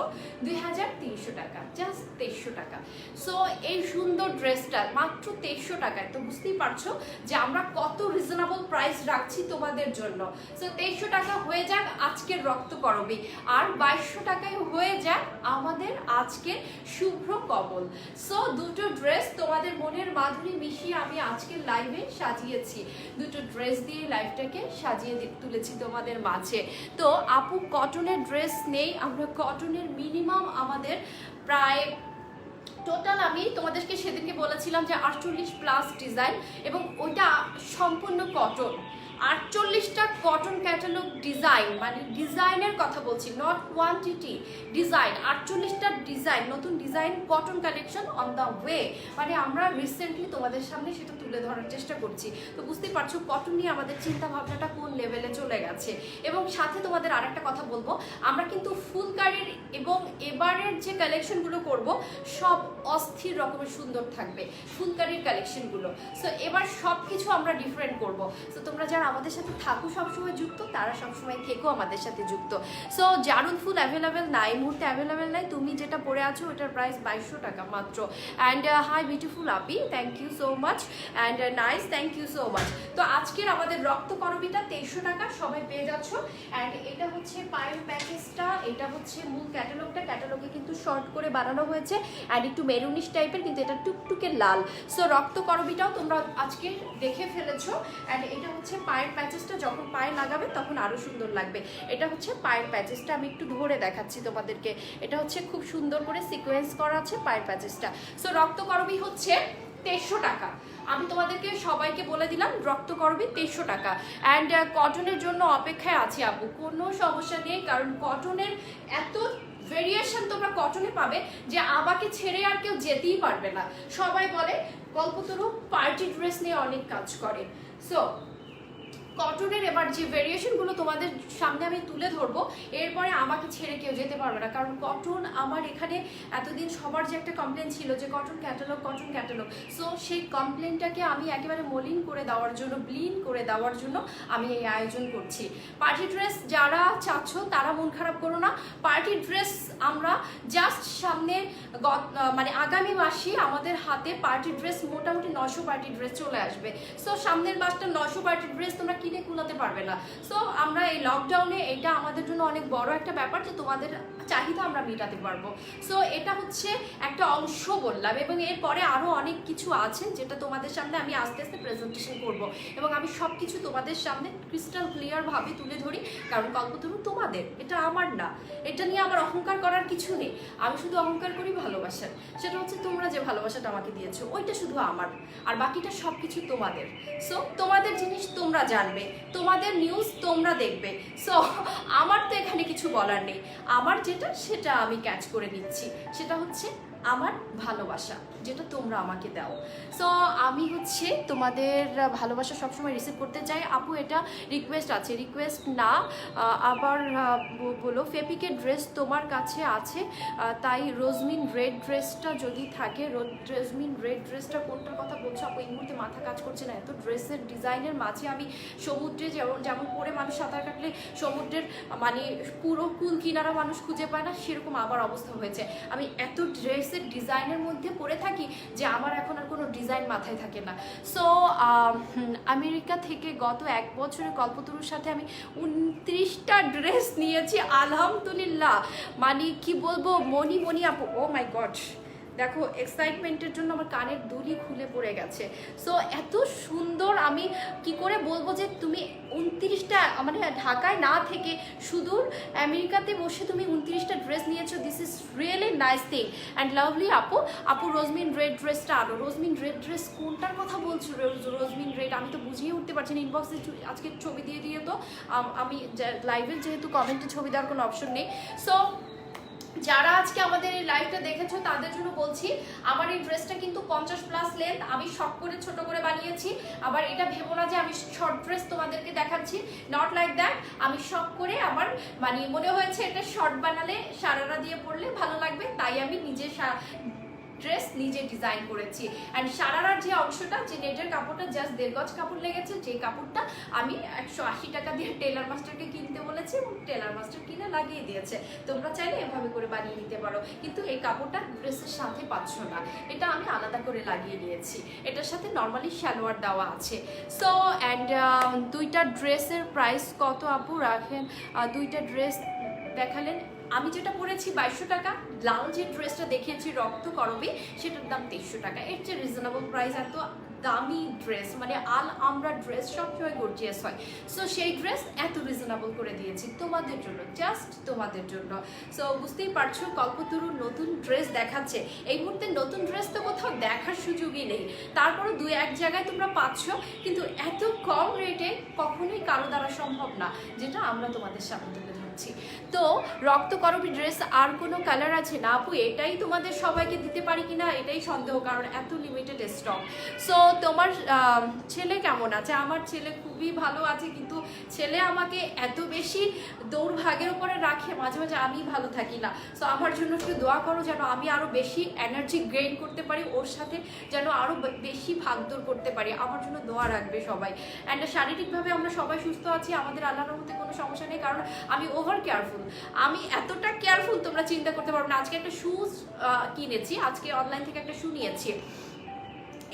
2300 টাকা, জাস্ট 2300 টাকা। সো এই সুন্দর ড্রেসটা মাত্র 2300 টাকায়, তো বুঝতেই পারছো যে আমরা কত রিজনেবল প্রাইস রাখছি তোমাদের জন্য। সো 2300 টাকা হয়ে যাক আজকের রক্ত করবী, আর 2200 টাকায় হয়ে যাক আমাদের আজকের শুভ্র কমল। সো দুটো ড্রেস তোমাদের মনের মাধুরী মিশিয়ে আমি আজকের লাইভে সাজিয়েছি, দুটো ড্রেস দিয়ে লাইভটাকে সাজিয়ে তুলেছি তোমাদের মাঝে। তো আপু কটনের ড্রেস নেই, আমরা কটনের মিনিমাম আমাদের প্রায় টোটাল, আমি তোমাদেরকে সেদিনকে বলেছিলাম যে 48+ ডিজাইন এবং ওইটা সম্পূর্ণ কটন। 48টা কটন ক্যাটালগ ডিজাইন, মানে ডিজাইনের কথা বলছি, নট কোয়ান্টিটি, ডিজাইন। 48টা ডিজাইন, নতুন design cotton collection on the way. মানে আমরা রিসেন্টলি তোমাদের সামনে সেটা তুলে ধরার চেষ্টা করছি। তো বুঝতেই পারছো কটন নিয়ে আমাদের চিন্তা ভাবনাটা কোন লেভেলে চলে গেছে। এবং সাথে তোমাদের আরেকটা কথা বলবো, আমরা কিন্তু ফুলকারির এবং এবারের যে কালেকশনগুলো করব সব অস্থির রকমের সুন্দর থাকবে ফুলকারির কালেকশনগুলো। সো এবার সব কিছু আমরা ডিফারেন্ট করব। সো তোমরা যারা আমাদের সাথে থাকো সবসময় যুক্ত, তারা সবসময় থেকো আমাদের সাথে যুক্ত। সো জারুল ফুল অ্যাভেলেবেল নাই, মুহূর্তে অ্যাভেলেবেল নাই। তুমি যেটা পরে আছো ওটার প্রাইস 2200 টাকা মাত্র। অ্যান্ড হাই বিউটিফুল আপি, thank you so much. And nice, thank you so much. তো আজকের আমাদের রক্ত করবীটা 2300 টাকা সবাই পেয়ে যাচ্ছ। অ্যান্ড এটা হচ্ছে পায়ের প্যাকেজটা, এটা হচ্ছে মূল ক্যাটালগটা। ক্যাটালগে কিন্তু শর্ট করে বানানো হয়েছে অ্যান্ড একটু মেরুনিশ টাইপের, কিন্তু এটা টুকটুকে লাল। সো রক্ত করবীটাও তোমরা আজকে দেখে ফেলেছো। অ্যান্ড এটা হচ্ছে পায়ের প্যাচেসটা, যখন পায়ে লাগাবে তখন আরো সুন্দর লাগবে। এটা হচ্ছে পায়ের প্যাচেসটা, আমি একটু ধরে দেখাচ্ছি তোমাদেরকে। এটা হচ্ছে খুব সুন্দর করে সিকোয়েন্স করা আছে পায়ের প্যাচেসটা। সো রক্ত করবী হচ্ছে 2300 টাকা। আমি তোমাদেরকে সবাইকে বলে দিলাম রক্ত করবী 2300 টাকা। অ্যান্ড কটনের জন্য অপেক্ষায় আছি আপু, কোনো সমস্যা নেই, কারণ কটনের এত ভেরিয়েশন তোমরা কটনে পাবে যে আমাকে ছেড়ে আর কেউ যেতেই পারবে না। সবাই বলে কল্পতরু পার্টি ড্রেস নিয়ে অনেক কাজ করে। সো কটনের এবার যে ভেরিয়েশনগুলো তোমাদের সামনে আমি তুলে ধরবো, এরপরে আমাকে ছেড়ে কেউ যেতে পারবে না, কারণ কটন আমার এখানে এতদিন সবার যে একটা কমপ্লেন ছিল যে cotton catalogue, cotton catalogue. So সেই কমপ্লেনটাকে আমি একেবারে মলিন করে দেওয়ার জন্য, ব্লিন করে দেওয়ার জন্য আমি এই আয়োজন করছি। পার্টি ড্রেস যারা চাচ্ছ তারা মন খারাপ করো না। পার্টি ড্রেস আমরা জাস্ট সামনে মানে আগামী মাসে আমাদের হাতে পার্টি ড্রেস মোটামুটি 900 পার্টি ড্রেস চলে আসবে। সো সামনের মাসটা 900 পার্টি ড্রেস তোমরা কিনে কুলাতে পারবে না। সো আমরা এই লকডাউনে এটা আমাদের জন্য অনেক বড় একটা ব্যাপার যে তোমাদের চাহিদা আমরা মেটাতে পারবো। সো এটা হচ্ছে একটা অংশ বললাম, এবং এরপরে আরও অনেক কিছু আছে যেটা তোমাদের সামনে আমি আস্তে আস্তে প্রেজেন্টেশন করব, এবং আমি সব কিছু তোমাদের সামনে ক্রিস্টাল ক্লিয়ারভাবে তুলে ধরি, কারণ কল্পতরু তোমাদের, এটা আমার না। এটা নিয়ে আমার অহংকার করার কিছু নেই, আমি শুধু অহংকার করি ভালোবাসার। সেটা হচ্ছে তোমরা যে ভালোবাসাটা আমাকে দিয়েছো ওইটা শুধু আমার, আর বাকিটা সব কিছু তোমাদের। সো তোমাদের জিনিস তোমরা জানবে, তোমাদের নিউজ তোমরা দেখবে। সো আমার তো এখানে কিছু বলার নেই, আমার যেটা সেটা আমি ক্যাচ করে নিচ্ছি, সেটা হচ্ছে আমার ভালোবাসা যেটা তোমরা আমাকে দাও। সো আমি হচ্ছে তোমাদের ভালোবাসা সবসময় রিসিভ করতে চাই। আপু এটা রিকোয়েস্ট আছে, রিকোয়েস্ট না আবার বলো। ফেপিকে ড্রেস তোমার কাছে আছে, তাই রোজমিন রেড ড্রেসটা যদি থাকে। রোজমিন রেড ড্রেসটা কোনটার কথা বলছো আপু? এই মুহূর্তে মাথা কাজ করছে না, এত ড্রেসের ডিজাইনের মাঝে আমি সমুদ্রে যেমন করে মানুষ সাঁতার কাটলে সমুদ্রের মানে পুরো কুল কিনারা মানুষ খুঁজে পায় না, সেরকম আমার অবস্থা হয়েছে। আমি এত ড্রেসের ডিজাইনের মধ্যে পড়ে থাকি যে আমার এখন আর কোনো ডিজাইন মাথায় থাকে না। সো আমেরিকা থেকে গত 1 বছরে কল্পতরুর সাথে আমি 29টা ড্রেস নিয়েছি, আলহামদুলিল্লাহ। মানে কি বলবো, মনি আপু, ও মাই গড, দেখো এক্সাইটমেন্টের জন্য আমার কানের দুলি খুলে পড়ে গেছে। সো এত সুন্দর, আমি কি করে বলবো যে তুমি 29টা মানে ঢাকায় না থেকে সুদূর আমেরিকাতে বসে তুমি 29টা ড্রেস নিয়েছো। This is really nice thing and lovely. আপু রোজমিন রেড ড্রেসটা আনো। রোজমিন রেড ড্রেস কোনটার কথা বলছো? রোজমিন রেড আমি তো বুঝিয়ে উঠতে পারছি না। ইনবক্সে আজকে ছবি দিয়ে তো, আমি লাইভে যেহেতু কমেন্টে ছবি দেওয়ার কোনো অপশন নেই। সো যারা আজকে আমাদের এই লাইভটা দেখেছো তাদের জন্য বলছি, আমার এই ড্রেসটা কিন্তু 50+ লেন্থ, আমি শখ করে ছোট করে বানিয়েছি। আবার এটা ভেবো না যে আমি শর্ট ড্রেস তোমাদেরকে দেখাচ্ছি, নট লাইক দ্যাট। আমি শখ করে আমার মানে মনে হয়েছে এটা শর্ট বানালে সারারা দিয়ে পরলে ভালো লাগবে, তাই আমি নিজে ড্রেস নিজে ডিজাইন করেছি। অ্যান্ড সারারার যে অংশটা, যে নেটের কাপড়টা জাস্ট 1.5 গজ কাপড় লেগেছে, যে কাপড়টা আমি 180 টাকা দিয়ে টেলার মাস্টারকে কিনতে বলেছি এবং টেলার মাস্টার কিনে লাগিয়ে দিয়েছে। তোমরা চাইলে এভাবে করে বানিয়ে নিতে পারো, কিন্তু এই কাপড়টা ড্রেসের সাথে পাচ্ছ না, এটা আমি আলাদা করে লাগিয়ে নিয়েছি। এটার সাথে নর্মালি সালোয়ার দেওয়া আছে। সো অ্যান্ড 2টা ড্রেসের প্রাইস কত আপু রাখেন? 2টা ড্রেস দেখালেন, আমি যেটা পরেছি 2200 টাকা, লাল যে ড্রেসটা দেখিয়েছি রক্ত করবি সেটার দাম 2300 টাকা। এর চেয়ে রিজনেবল প্রাইস। এত দামি ড্রেস মানে আমরা ড্রেস সবসময় গর্জিয়াস হয়, সো সেই ড্রেস এত রিজনেবল করে দিয়েছি তোমাদের জন্য, জাস্ট তোমাদের জন্য। সো বুঝতেই পারছো কল্পতরু নতুন ড্রেস দেখাচ্ছে। এই মুহূর্তে নতুন ড্রেস তো কোথাও দেখার সুযোগই নেই, তারপরে 2-1 জায়গায় তোমরা পাচ্ছ, কিন্তু এত কম রেটে কখনোই কারো দ্বারা সম্ভব না, যেটা আমরা তোমাদের সামনে তুলে ধরছি। তো রক্ত করবি ড্রেস আর কোনো কালার আছে না আপু? এটাই তোমাদের সবাইকে দিতে পারি কিনা এটাই সন্দেহ, কারণ এত লিমিটেড স্টক। সো তোমার ছেলে কেমন আছে? আমার ছেলে খুবই ভালো আছে, কিন্তু ছেলে আমাকে এত বেশি দৌড়ভাগের উপরে রাখে, মাঝে মাঝে আমি ভালো থাকি না। সো আমার জন্য একটু দোয়া করো যেন আমি আরও বেশি এনার্জি গেইন করতে পারি, ওর সাথে যেন আরও বেশি ভাগদৌড় করতে পারি। আমার জন্য দোয়া রাখবে সবাই। অ্যান্ড শারীরিকভাবে আমরা সবাই সুস্থ আছি, আমাদের আল্লাহর রহমতে কোনো সমস্যা নেই, কারণ আমি ওভার কেয়ারফুল। আমি এতটা কেয়ারফুল তোমরা চিন্তা করতে পারবো না। আজকে একটা শুজ কিনেছি, আজকে অনলাইন থেকে একটা শু নিয়েছি।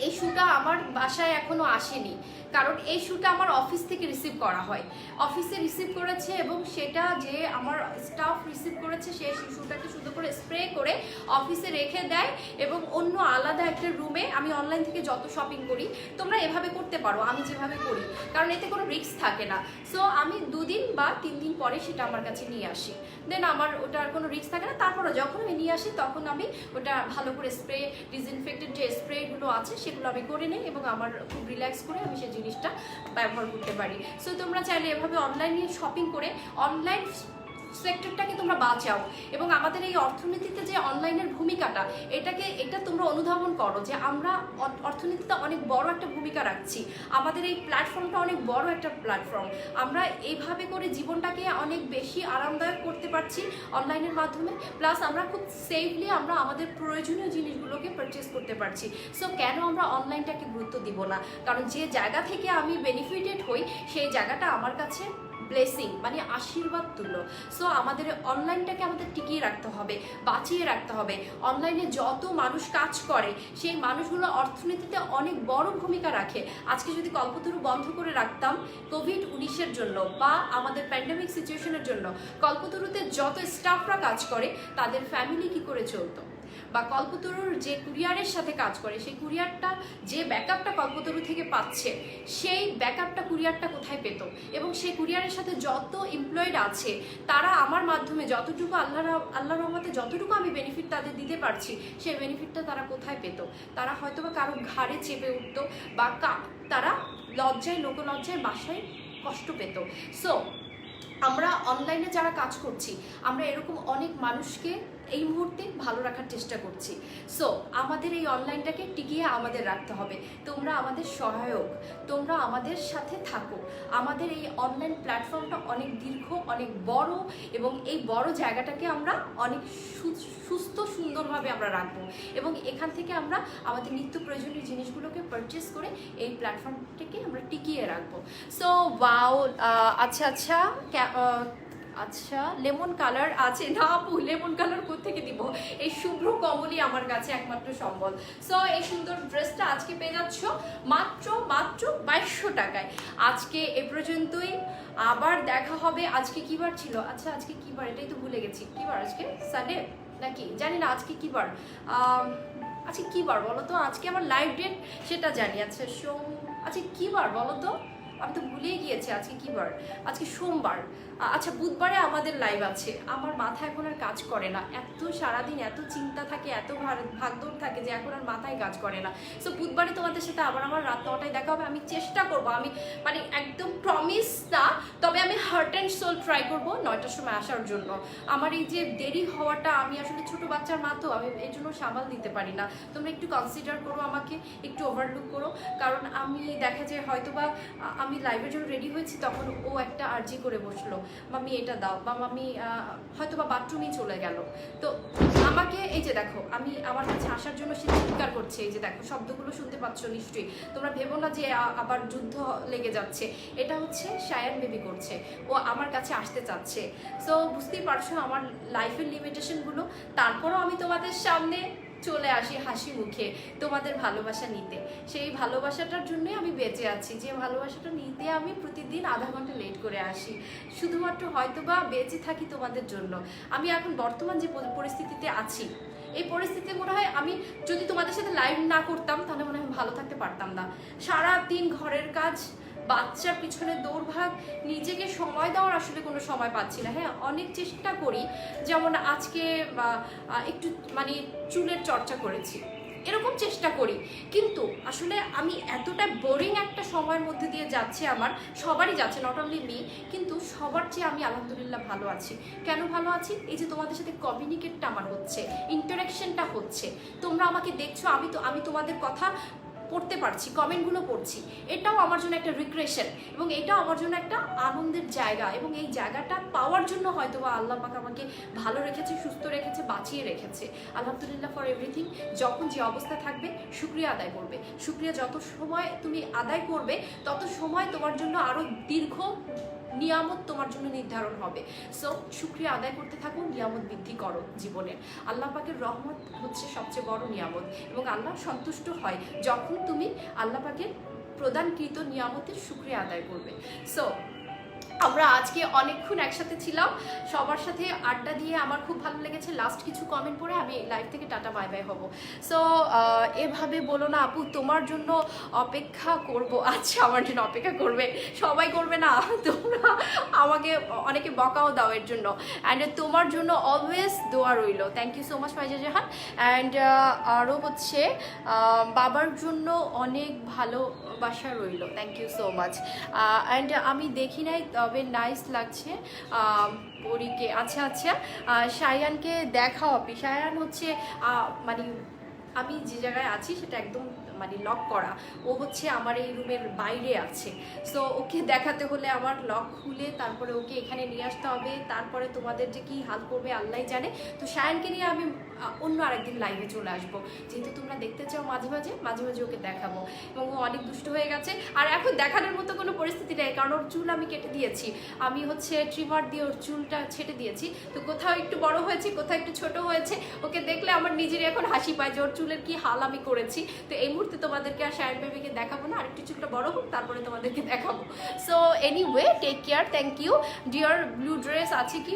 এই শুটা আমার বাসায় এখনো আসেনি, কারণ এই শুটা আমার অফিস থেকে রিসিভ করা হয়, অফিসে রিসিভ করেছে এবং সেটা যে আমার স্টাফ রিসিভ করেছে সেই শুটাকে শুধু করে স্প্রে করে অফিসে রেখে দেয় এবং অন্য আলাদা একটা রুমে। আমি অনলাইন থেকে যত শপিং করি তোমরা এভাবে করতে পারো, আমি যেভাবে করি, কারণ এতে কোনো রিস্ক থাকে না। সো আমি 2 দিন বা 3 দিন পরে সেটা আমার কাছে নিয়ে আসি, দেন আমার ওটার কোনো রিস্ক থাকে না। তারপরে যখন আমি নিয়ে আসি তখন আমি ওটা ভালো করে স্প্রে, ডিসইনফেক্টেড যে স্প্রেগুলো আছে সেগুলো আমি করে নিই এবং আমার খুব রিল্যাক্স করে আমি সেই জিনিসটা ব্যবহার করতে পারি। সো তোমরা চাইলে এভাবে অনলাইনে শপিং করে অনলাইন সেক্টরটাকে তোমরা বাঁচাও, এবং আমাদের এই অর্থনীতিতে যে অনলাইনের ভূমিকাটা এটা তোমরা অনুধাবন করো যে আমরা অর্থনীতিতে অনেক বড় একটা ভূমিকা রাখছি, আমাদের এই প্ল্যাটফর্মটা অনেক বড় একটা প্ল্যাটফর্ম। আমরা এইভাবে করে জীবনটাকে অনেক বেশি আরামদায়ক করতে পারছি অনলাইনের মাধ্যমে, প্লাস আমরা খুব সেফলি আমরা আমাদের প্রয়োজনীয় জিনিসগুলোকে পারচেস করতে পারছি। সো কেন আমরা অনলাইনটাকে গুরুত্ব দিব না? কারণ যে জায়গা থেকে আমি বেনিফিটেড হই সেই জায়গাটা আমার কাছে ব্লেসিং, মানে আশীর্বাদ তুল্য। সো আমাদের অনলাইনটাকে আমাদের টিকিয়ে রাখতে হবে, বাঁচিয়ে রাখতে হবে। অনলাইনে যত মানুষ কাজ করে সেই মানুষগুলো অর্থনীতিতে অনেক বড় ভূমিকা রাখে। আজকে যদি কল্পতরু বন্ধ করে রাখতাম কোভিড-19-এর জন্য বা আমাদের প্যান্ডেমিক সিচুয়েশনের জন্য, কল্পতরুতে যত স্টাফরা কাজ করে তাদের ফ্যামিলি কি করে চলতো? বা কল্পতরুর যে কুরিয়ারের সাথে কাজ করে সেই কুরিয়ারটা যে ব্যাকআপটা কল্পতরু থেকে পাচ্ছে, সেই ব্যাকআপটা কুরিয়ারটা কোথায় পেত? এবং সেই কুরিয়ারের সাথে যত এমপ্লয়েড আছে তারা আমার মাধ্যমে যতটুকু আল্লাহর রহমতে যতটুকু আমি বেনিফিট তাদের দিতে পারছি, সেই বেনিফিটটা তারা কোথায় পেত? তারা হয়তো বা কারো ঘাড়ে চেপে উঠতো বা তারা লজ্জায় লোকলজ্জায় বাসায় কষ্ট পেত। সো আমরা অনলাইনে যারা কাজ করছি, আমরা এরকম অনেক মানুষকে এই মুহূর্তে ভালো রাখার চেষ্টা করছি। সো আমাদের এই অনলাইনটাকে টিকিয়ে আমাদের রাখতে হবে। তোমরা আমাদের সহায়ক, তোমরা আমাদের সাথে থাকো। আমাদের এই অনলাইন প্ল্যাটফর্মটা অনেক দীর্ঘ, অনেক বড়, এবং এই বড় জায়গাটাকে আমরা অনেক সুস্থ সুন্দরভাবে আমরা রাখবো, এবং এখান থেকে আমরা আমাদের নিত্য প্রয়োজনীয় জিনিসগুলোকে পারচেস করে এই প্ল্যাটফর্মটাকে আমরা টিকিয়ে রাখবো। সো ওয়াও, আচ্ছা লেমন কালার আছে না আপু? লেমন কালার কোত্থেকে দিব? এই শুভ্র কমলই আমার কাছে একমাত্র সম্বল। সো এই সুন্দর ড্রেসটা আজকে পেয়ে যাচ্ছ মাত্র 2200 টাকায়। আজকে এ পর্যন্তই, আবার দেখা হবে। আজকে কি বার ছিল? আচ্ছা আজকে কি বার, এটাই তো ভুলে গেছি। কি বার আজকে? সানডে নাকি জানি না। আজকে কি বার? আজকে কি বার বলো তো? আজকে আমার লাইভ ডেট সেটা জানি। আচ্ছা আজকে কি বার বলো তো? আমি তো ভুলেই গিয়েছি আজকে কি বার। আজকে সোমবার। আচ্ছা বুধবারে আমাদের লাইভ আছে। আমার মাথা এখন আর কাজ করে না, এত সারাদিন এত চিন্তা থাকে, এত ভাগদৌড় থাকে যে এখন আর মাথায় কাজ করে না। সো বুধবারে তোমাদের সাথে আবার আমার রাত 9টায় দেখা হবে। আমি চেষ্টা করব, আমি মানে একদম প্রমিস না, তবে আমি হার্ট অ্যান্ড সোল ট্রাই করবো 9টার সময় আসার জন্য। আমার এই যে দেরি হওয়াটা, আমি আসলে ছোট বাচ্চার মা তো, আমি এই জন্য সামাল দিতে পারি না। তোমরা একটু কনসিডার করো, আমাকে একটু ওভারলুক করো, কারণ আমি দেখা যায় হয়তোবা আমি লাইভের জন্য রেডি হয়েছি, তখন ও একটা আর্জি করে বসলো, মামি এটা দাও, বা মামি হয়তো বা বাথরুমেই চলে গেল। তো আমাকে এই যে দেখো, আমি আমার কাছে আসার জন্য সে চিৎকার করছে, এই যে দেখো শব্দগুলো শুনতে পাচ্ছ নিশ্চয়ই। তোমরা ভেবো না যে আবার যুদ্ধ লেগে যাচ্ছে, এটা হচ্ছে শায়ান বেবি করছে, ও আমার কাছে আসতে চাচ্ছে। সো বুঝতেই পারছো আমার লাইফের লিমিটেশনগুলো। তারপরও আমি তোমাদের সামনে চলে আসি হাসি মুখে তোমাদের ভালোবাসা নিতে। সেই ভালোবাসাটার জন্যই আমি বেঁচে আছি, যে ভালোবাসাটা নিতে আমি প্রতিদিন আধা ঘন্টা লেট করে আসি, শুধুমাত্র হয়তোবা বেঁচে থাকি তোমাদের জন্য। আমি এখন বর্তমান যে পরিস্থিতিতে আছি, এই পরিস্থিতিতে মনে হয় আমি যদি তোমাদের সাথে লাইভ না করতাম তাহলে মনে হয় ভালো থাকতে পারতাম না। সারাদিন ঘরের কাজ, বাচ্চার পিছনে দৌড়ভাগ, নিজেকে সময় দেওয়ার আসলে কোনো সময় পাচ্ছি না। হ্যাঁ, অনেক চেষ্টা করি, যেমন আজকে একটু মানে চুলের চর্চা করেছি, এরকম চেষ্টা করি, কিন্তু আসলে আমি এতটা বোরিং একটা সময়ের মধ্যে দিয়ে যাচ্ছে, আমার সবারই যাচ্ছে, নট অনলি মি, কিন্তু সবার চেয়ে আমি আলহামদুলিল্লাহ ভালো আছি। কেন ভালো আছি? এই যে তোমাদের সাথে কমিউনিকেটটা আমার হচ্ছে, ইন্টারাকশনটা হচ্ছে, তোমরা আমাকে দেখছো, আমি তোমাদের কথা পড়তে পারছি, কমেন্টগুলো পড়ছি, এটাও আমার জন্য একটা রিক্রিয়েশন, এবং এটাও আমার জন্য একটা আনন্দের জায়গা। এবং এই জায়গাটা পাওয়ার জন্য হয়তো বা আল্লাহ পাক আমাকে ভালো রেখেছে, সুস্থ রেখেছে, বাঁচিয়ে রেখেছে। আলহামদুলিল্লাহ ফর এভরিথিং। যখন যে অবস্থা থাকবে শুকরিয়া আদায় করবে। শুকরিয়া যত সময় তুমি আদায় করবে, তত সময় তোমার জন্য আরও দীর্ঘ নিয়ামত তোমার জন্য নির্ধারণ হবে। সো শুকরিয়া আদায় করতে থাকো, নিয়ামত বৃদ্ধি করো জীবনে। আল্লাহ পাকের রহমত হচ্ছে সবচেয়ে বড় নিয়ামত, এবং আল্লাহ সন্তুষ্ট হয় যখন তুমি আল্লাহ পাকের প্রদানকৃত নিয়ামতের শুকরিয়া আদায় করবে। সো আমরা আজকে অনেকক্ষণ একসাথে ছিলাম, সবার সাথে আড্ডা দিয়ে আমার খুব ভালো লেগেছে। লাস্ট কিছু কমেন্ট পড়ে আমি লাইভ থেকে টাটা বাই বাই হব। সো এভাবে বলো না আপু, তোমার জন্য অপেক্ষা করব। আচ্ছা, আমার জন্য অপেক্ষা করবে, সবাই করবে না, তোমরা আমাকে অনেকে বকাও দাও এর জন্য। অ্যান্ড তোমার জন্য অলওয়েজ দোয়া রইল। Thank you so much Faiza Jahan. And আরও হচ্ছে বাবার জন্য অনেক ভালোবাসা রইল। Thank you so much. And আমি দেখি নাই, তবে নাইস লাগছে পরীকে। আচ্ছা আচ্ছা, শায়ানকে দেখাও আপনি। শায়ান হচ্ছে মানে আমি যে জায়গায় আছি সেটা একদম মানে লক করা, ও হচ্ছে আমার এই রুমের বাইরে আছে। সো ওকে দেখাতে হলে আমার লক খুলে তারপরে ওকে এখানে নিয়ে আসতে হবে, তারপরে তোমাদের যে কি হাল করবে আল্লাহ জানে। তো সায়ানকে নিয়ে আমি অন্য আরেকদিন লাইভে চলে আসবো, যেহেতু তোমরা দেখতে চাও মাঝে মাঝে মাঝে মাঝে ওকে দেখাবো। এবং ও অনেক দুষ্ট হয়ে গেছে, আর এখন দেখানোর মতো কোনো পরিস্থিতি নেই, কারণ ওর চুল আমি কেটে দিয়েছি, আমি হচ্ছে ট্রিমার দিয়ে ওর চুলটা ছেটে দিয়েছি। তো কোথাও একটু বড় হয়েছে, কোথাও একটু ছোট হয়েছে, ওকে দেখলে আমার নিজেরই এখন হাসি পায় যে ওর চুলের কি হাল আমি করেছি। তো এই মুহূর্তে তোমাদেরকে আর শায়ন বেবিকে দেখাবো না, আরেকটু চুলটা বড় হোক তারপরে তোমাদেরকে দেখাবো। So anyway, take care, thank you dear. Blue dress আছে কি?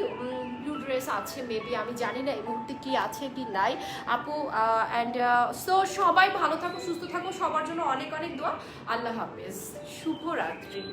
ব্লু ড্রেস আছে মেবি, আমি জানি না এই মুহূর্তে কি আছে কি নাই আপু। অ্যান্ড সো সবাই ভালো থাকো, সুস্থ থাকো, সবার জন্য অনেক অনেক দোয়া। আল্লাহ হাফেজ, শুভরাত্রি।